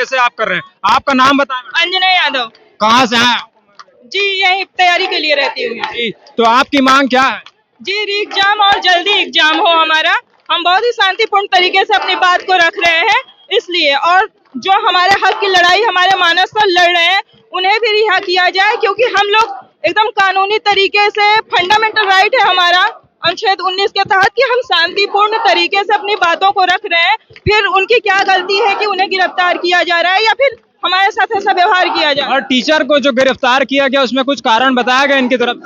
तरीके से आप कर रहे हैं। आपका नाम बताएं। अंजना यादव। कहाँ से हैं? जी यही तैयारी के लिए रहती हूँ। जी, तो आपकी मांग क्या है? जी री एग्जाम और जल्दी एग्जाम हो हमारा। हम बहुत ही शांतिपूर्ण तरीके से अपनी बात को रख रहे हैं इसलिए, और जो हमारे हक की लड़ाई हमारे मानस पर लड़ रहे हैं उन्हें भी रिहा किया जाए, क्योंकि हम लोग एकदम कानूनी तरीके से, फंडामेंटल राइट है हमारा अनुच्छेद 19 के तहत कि हम शांतिपूर्ण तरीके से अपनी बातों को रख रहे हैं। फिर उनकी क्या गलती है कि उन्हें गिरफ्तार किया जा रहा है या फिर हमारे साथ ऐसा व्यवहार किया जा रहा है। और टीचर को जो गिरफ्तार किया गया उसमें कुछ कारण बताया गया इनकी तरफ?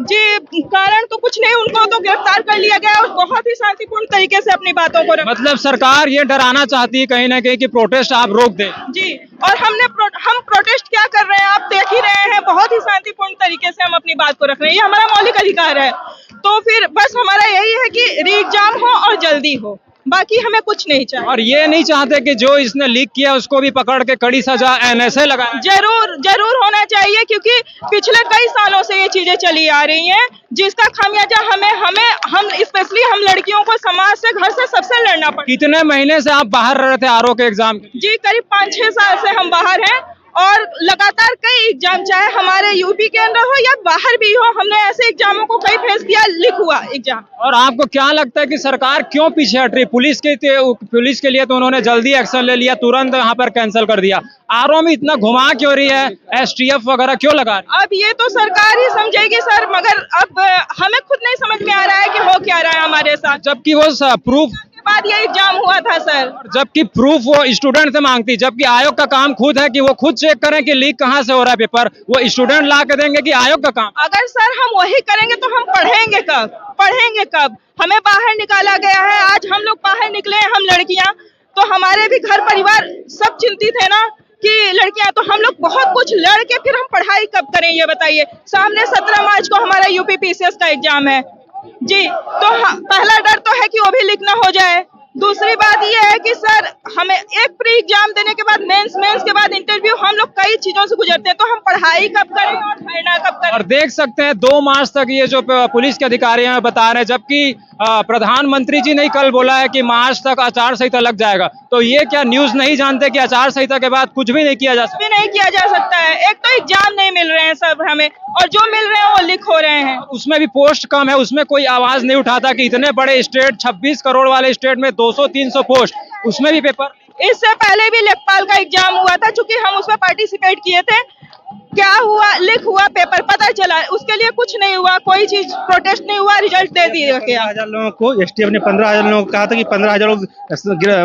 जी कारण तो कुछ नहीं, उनको तो गिरफ्तार कर लिया गया और बहुत ही शांतिपूर्ण तरीके से अपनी बातों को मतलब सरकार ये डराना चाहती है कहीं ना कहीं कि प्रोटेस्ट आप रोक दें। जी, और हम प्रोटेस्ट क्या कर रहे हैं आप देख ही रहे हैं, बहुत ही शांतिपूर्ण तरीके से हम अपनी बात को रख रहे हैं, ये हमारा मौलिक अधिकार है। तो फिर बस हमारा यही है कि री एग्जाम हो और जल्दी हो, बाकी हमें कुछ नहीं चाहिए। और ये नहीं चाहते कि जो इसने लीक किया उसको भी पकड़ के कड़ी सजा NSA लगाए? जरूर होना चाहिए, क्योंकि पिछले कई सालों से ये चीजें चली आ रही हैं, जिसका खामियाजा हम स्पेशली हम लड़कियों को समाज से, घर से, सबसे लड़ना पड़ा। कितने महीने से आप बाहर रहे थे आरओ के एग्जाम के? जी करीब 5-6 साल से हम बाहर हैं और लगातार कई एग्जाम, चाहे हमारे यूपी के अंदर हो या बाहर भी हो, हमने ऐसे एग्जामों को कई फेस किया, लिख हुआ एग्जाम। और आपको क्या लगता है कि सरकार क्यों पीछे हट रही? पुलिस के लिए तो उन्होंने जल्दी एक्शन ले लिया, तुरंत यहाँ पर कैंसिल कर दिया। आरओ में इतना घुमा क्यों रही है? STF वगैरह क्यों लगा रही है? अब ये तो सरकार ही समझेगी सर, मगर अब हमें खुद नहीं समझ में आ रहा है कि हो क्या रहा है हमारे साथ। जबकि वो प्रूफ के बाद ये एग्जाम हुआ था सर, जबकि प्रूफ वो स्टूडेंट से मांगती, जबकि आयोग का काम खुद है कि वो खुद चेक करें कि लीक कहाँ से हो रहा है पेपर। वो स्टूडेंट ला के देंगे कि आयोग का काम? अगर सर हम वही करेंगे तो हम पढ़ेंगे कब? हमें बाहर निकाला गया है, आज हम लोग बाहर निकले हैं, हम लड़कियां, तो हमारे भी घर परिवार सब चिंतित है ना कि लड़कियां, तो हम लोग बहुत कुछ लड़ के फिर हम पढ़ाई कब करें ये बताइए। सामने 17 मार्च को हमारा यूपी PCS का एग्जाम है जी, तो पहला डर तो है कि वो भी लीक ना हो जाए। दूसरी बात ये है कि सर हमें एक प्री एग्जाम देने के बाद मेंस के बाद इंटरव्यू, हम लोग कई चीजों से गुजरते हैं, तो हम पढ़ाई कब करें और धरना कब करें? और देख सकते हैं 2 मार्च तक ये जो पुलिस के अधिकारी हैं बता रहे हैं, जबकि प्रधानमंत्री जी ने कल बोला है कि मार्च तक आचार संहिता लग जाएगा। तो ये क्या न्यूज नहीं जानते कि आचार संहिता के बाद कुछ भी नहीं किया जा सकता? नहीं किया जा सकता है। एक तो एग्जाम नहीं मिल रहे हैं सब हमें, और जो मिल रहे हैं वो लीक हो रहे हैं। उसमें भी पोस्ट कम है, उसमें कोई आवाज नहीं उठाता कि इतने बड़े स्टेट, 26 करोड़ वाले स्टेट में 200-300 पोस्ट, उसमें भी पेपर। इससे पहले भी लेखपाल का एग्जाम हुआ था, चूंकि हम उसमें पार्टिसिपेट किए थे। क्या हुआ? लीक हुआ पेपर, पता चला, उसके लिए कुछ नहीं हुआ, कोई चीज प्रोटेस्ट नहीं हुआ, रिजल्ट दे दिया गया। 15,000 लोगों को STF ने 15,000 लोगों को कहा था कि 15,000 लोग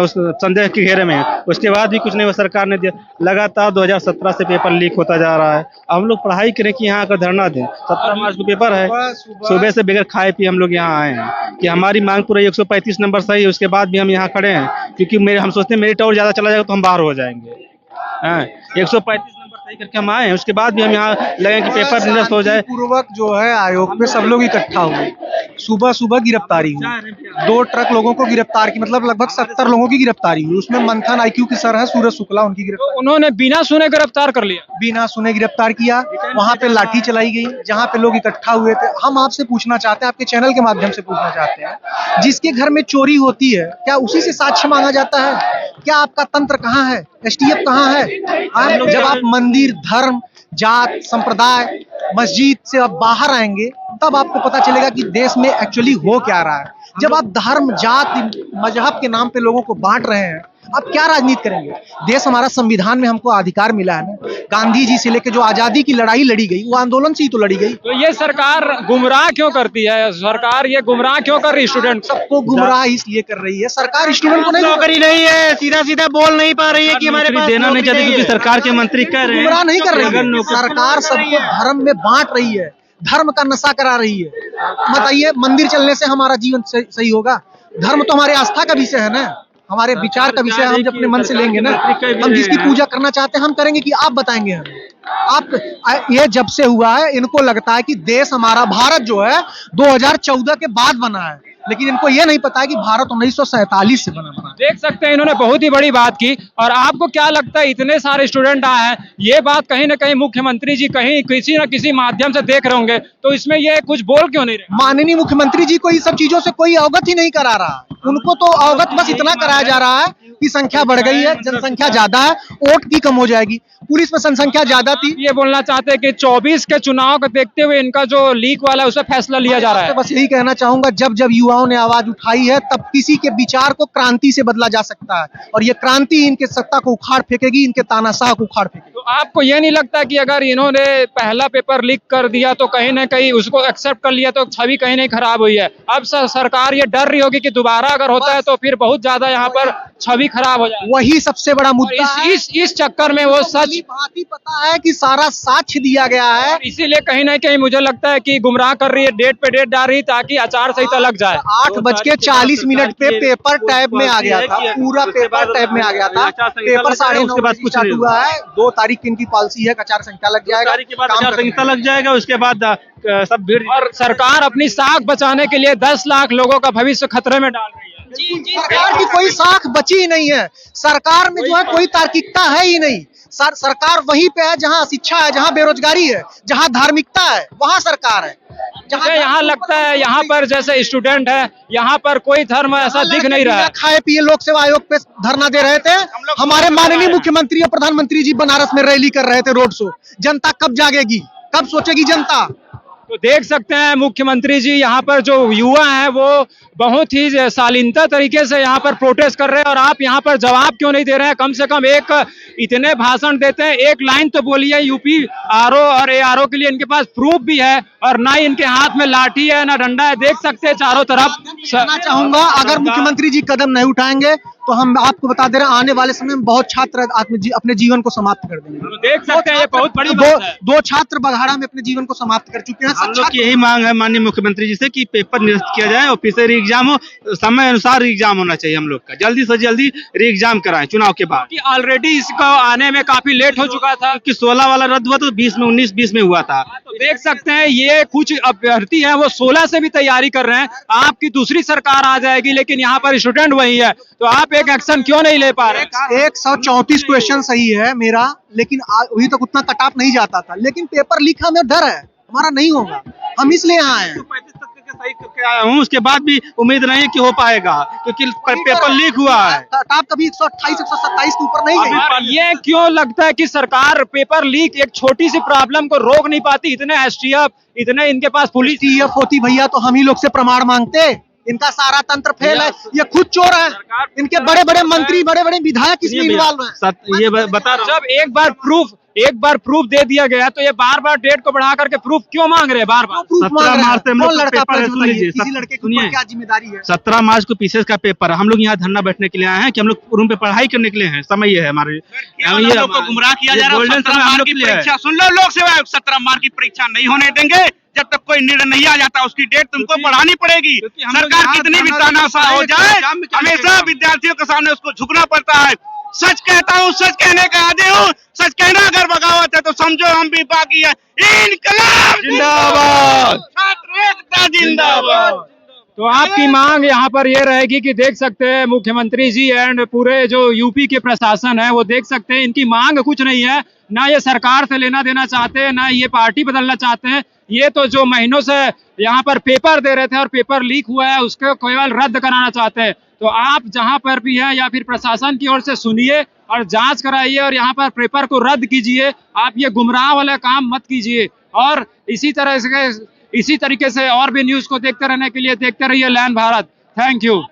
उस संदेह के घेरे में है, उसके बाद भी कुछ नहीं हुआ, सरकार ने दिया। लगातार 2017 से पेपर लीक होता जा रहा है। हम लोग पढ़ाई करें कि यहाँ आकर धरना दें? 17 मार्च को पेपर है, सुबह से बगैर खाए पिए हम लोग यहाँ आए हैं कि हमारी मांग पूरा 135 नंबर सही है, उसके बाद भी हम यहाँ खड़े हैं, क्योंकि हम सोचते हैं मेरिट और ज्यादा चला जाएगा तो हम बाहर हो जाएंगे। 135 नंबर सही करके हम आए हैं, उसके बाद भी हम यहाँ लगे कि पेपर निरस्त हो जाए। पूर्वक जो है आयोग पे सब लोग इकट्ठा हुए, सुबह गिरफ्तारी हुई, 2 ट्रक लोगों को गिरफ्तार की, मतलब लगभग 70 लोगों की गिरफ्तारी हुई। उसमें मंथन IQ की सर है सूरज शुक्ला, उनकी गिरफ्तारी, उन्होंने बिना सुने गिरफ्तार कर लिया, बिना सुने गिरफ्तार किया। वहां पे लाठी चलाई गई, जहां पे लोग इकट्ठा हुए थे। हम आपसे पूछना चाहते हैं, आपके चैनल के माध्यम से पूछना चाहते हैं, जिसके घर में चोरी होती है क्या उसी से साक्ष्य मांगा जाता है? क्या आपका तंत्र कहाँ है? STF कहाँ है? जब आप मंदिर, धर्म, जात, संप्रदाय, मस्जिद से आप बाहर आएंगे तब आपको पता चलेगा कि देश में एक्चुअली हो क्या रहा है। जब आप धर्म, जात, मजहब के नाम पे लोगों को बांट रहे हैं, आप क्या राजनीति करेंगे? देश हमारा संविधान में हमको अधिकार मिला है ना, गांधी जी से लेकर जो आजादी की लड़ाई लड़ी गई वो आंदोलन से ही तो लड़ी गई। तो ये सरकार गुमराह क्यों करती है? सरकार ये गुमराह क्यों कर रही? स्टूडेंट सबको गुमराह इसलिए कर रही है, सरकार स्टूडेंट को नहीं नौकरी नहीं है, सीधा बोल नहीं पा रही है कि हमारे पास देना नहीं चाहती, क्योंकि सरकार के मंत्री कह रहे हैं गुमराह नहीं कर रही है। सरकार सबको धर्म में बांट रही है, धर्म का नशा करा रही है। बताइए, मंदिर चलने से हमारा जीवन सही होगा? धर्म तो हमारे आस्था का विषय है ना, हमारे विचार का विषय। हम जब अपने मन से लेंगे ना, हम जिसकी पूजा करना चाहते हैं हम करेंगे कि आप बताएंगे हमें। आप ये जब से हुआ है, इनको लगता है कि देश हमारा, भारत जो है 2014 के बाद बना है, लेकिन इनको ये नहीं पता है कि भारत 1947 से बना। देख सकते हैं इन्होंने बहुत ही बड़ी बात की। और आपको क्या लगता है, इतने सारे स्टूडेंट आए हैं, ये बात कहीं ना कहीं मुख्यमंत्री जी कहीं किसी न किसी माध्यम से देख रहे होंगे, तो इसमें ये कुछ बोल क्यों नहीं रहे? माननीय मुख्यमंत्री जी को इन सब चीजों से कोई अवगत ही नहीं करा रहा। उनको तो अवगत बस इतना कराया जा रहा है कि संख्या बढ़ गई है, जनसंख्या ज्यादा है, वोट की कम हो जाएगी। पुलिस में जनसंख्या ज्यादा थी। ये बोलना चाहते हैं कि 24 के चुनाव को देखते हुए इनका जो लीक वाला है उस पर फैसला लिया जा रहा है। बस यही कहना चाहूंगा, जब जब युवाओं ने आवाज उठाई है तब किसी के विचार को क्रांति से बदला जा सकता है, और ये क्रांति इनके सत्ता को उखाड़ फेंकेगी, इनके तानाशाह को उखाड़ फेंकेगी। तो आपको ये नहीं लगता कि अगर इन्होंने पहला पेपर लीक कर दिया तो कहीं ना कहीं उसको एक्सेप्ट कर लिया तो छवि कहीं नहीं खराब हुई है? अब सरकार ये डर रही होगी कि दोबारा अगर होता है तो फिर बहुत ज्यादा यहाँ पर छवि खराब हो जाए। वही सबसे बड़ा मुद्दा है। इस चक्कर में वो सच बात ही पता है कि सारा साक्ष्य दिया गया है। इसीलिए कहीं ना कहीं मुझे लगता है कि गुमराह कर रही है, डेट पे डेट डाल रही ताकि आचार संहिता लग जाए। 8:40 पे पेपर टैब में आ गया था, पूरा पेपर टैब में आ गया था। पेपर 9:30 बजे स्टार्ट हुआ है। 2 तारीख की इनकी पॉलिसी है, आचार संहिता लग जाएगा, आचार संहिता लग जाएगा, उसके बाद सब भीड़। और सरकार अपनी साख बचाने के लिए 10 लाख लोगों का भविष्य खतरे में डाल रही है। सरकार की कोई साख बची ही नहीं है। सरकार में जो है कोई तार्किकता है ही नहीं। सरकार वहीं पे है जहां शिक्षा है, जहां बेरोजगारी है, जहां धार्मिकता है, वहां सरकार है। मुझे यहाँ लगता है यहाँ पर जैसे स्टूडेंट है, यहाँ पर कोई धर्म ऐसा दिख नहीं रहा है। खाए पिए लोक सेवा आयोग पे धरना दे रहे थे। हमारे माननीय मुख्यमंत्री और प्रधानमंत्री जी बनारस में रैली कर रहे थे, रोड शो। जनता कब जागेगी, कब सोचेगी जनता? तो देख सकते हैं मुख्यमंत्री जी यहाँ पर जो युवा हैं वो बहुत ही शालीनता तरीके से यहाँ पर प्रोटेस्ट कर रहे हैं, और आप यहाँ पर जवाब क्यों नहीं दे रहे हैं? कम से कम एक इतने भाषण देते हैं, एक लाइन तो बोलिए। यूपी आरओ और एआरओ के लिए इनके पास प्रूफ भी है, और ना ही इनके हाथ में लाठी है ना डंडा है। देख सकते हैं चारों तरफ। कहना चाहूंगा, अगर मुख्यमंत्री जी कदम नहीं उठाएंगे तो हम आपको बता दे रहे हैं, आने वाले समय में बहुत छात्र अपने जीवन को समाप्त कर देंगे। तो देख सकते हैं ये बहुत बड़ी बात है। 2 छात्र बघाड़ा में अपने जीवन को समाप्त कर चुके हैं। हम लोग की यही मांग है माननीय मुख्यमंत्री जी से कि पेपर निरस्त किया जाए, ऑफिसर एग्जाम हो, समय अनुसार एग्जाम होना चाहिए। हम लोग का जल्दी से जल्दी री एग्जाम कराएं चुनाव के बाद। कि ऑलरेडी इसको आने में काफी लेट हो चुका था कि 16 वाला रद्द हुआ तो 20 में 19-20 में हुआ था। तो देख सकते हैं ये कुछ अभ्यर्थी हैं वो 16 से भी तैयारी कर रहे हैं। आपकी दूसरी सरकार आ जाएगी लेकिन यहाँ पर स्टूडेंट वही है, तो आप एक एक्शन क्यों नहीं ले पा रहे? 134 क्वेश्चन सही है मेरा, लेकिन अभी तक उतना कट ऑफ नहीं जाता था। लेकिन पेपर लीक हमें डर है, हमारा नहीं होगा, हम इसलिए यहाँ आए हैं। 35 तक के सही करके आया हूँ, उसके बाद भी उम्मीद नहीं है कि हो पाएगा, क्योंकि पेपर लीक हुआ है। कट ऑफ कभी 128 127 के ऊपर नहीं गई। ये क्यों लगता है कि सरकार पेपर लीक एक छोटी सी प्रॉब्लम को रोक नहीं पाती? इतने एसटीएफ, इतने इनके पास पुलिस टीएफ होती भैया तो हम ही लोग से प्रमाण मांगते। इनका सारा तंत्र फेल है, ये खुद चोर है। इनके बड़े बड़े मंत्री, बड़े बड़े विधायक इसमें इन्वॉल्व हैं। ये बता रहा हूँ, जब एक बार प्रूफ दे दिया गया तो ये बार बार डेट को बढ़ा करके प्रूफ क्यों मांग रहे हैं? बार बार प्रूफ मांग रहे हैं। कौन लड़का पेपर है, सुन लीजिए, किसी लड़के के ऊपर क्या जिम्मेदारी है? 17 मार्च को पीसीएस का पेपर है। हम लोग यहाँ धरना बैठने के लिए आए हैं कि हम लोग रूम पे पढ़ाई करने के लिए हैं। समय ये है हमारे, ये लोग को गुमराह किया जा रहा है। 17 मार्च की परीक्षा सुन लो, लोक सेवा आयोग 17 मार्च की परीक्षा नहीं होने देंगे जब तक कोई निर्णय नहीं आ जाता। उसकी डेट तुमको बढ़ानी पड़ेगी। सरकार कितनी भी तानाशाह हो जाए, हमेशा विद्यार्थियों के सामने उसको झुकना पड़ता है। सच कहता हूँ, सच कहने का आदी हूँ। सच कहना अगर बगावत है तो समझो हम भी बाकी है। इनकलाब जिंदाबाद, छात्र एकता जिंदाबाद। तो आपकी मांग यहाँ पर ये रहेगी कि देख सकते हैं मुख्यमंत्री जी एंड पूरे जो यूपी के प्रशासन है वो देख सकते हैं इनकी मांग कुछ नहीं है, ना ये सरकार से लेना देना चाहते हैं, ना ये पार्टी बदलना चाहते हैं। ये तो जो महीनों से यहाँ पर पेपर दे रहे थे और पेपर लीक हुआ है उसको केवल रद्द कराना चाहते हैं। तो आप जहाँ पर भी हैं या फिर प्रशासन की ओर से सुनिए और जांच कराइए और यहाँ पर पेपर को रद्द कीजिए। आप ये गुमराह वाला काम मत कीजिए। और इसी तरीके से और भी न्यूज को देखते रहने के लिए देखते रहिए लैंड भारत। Thank you.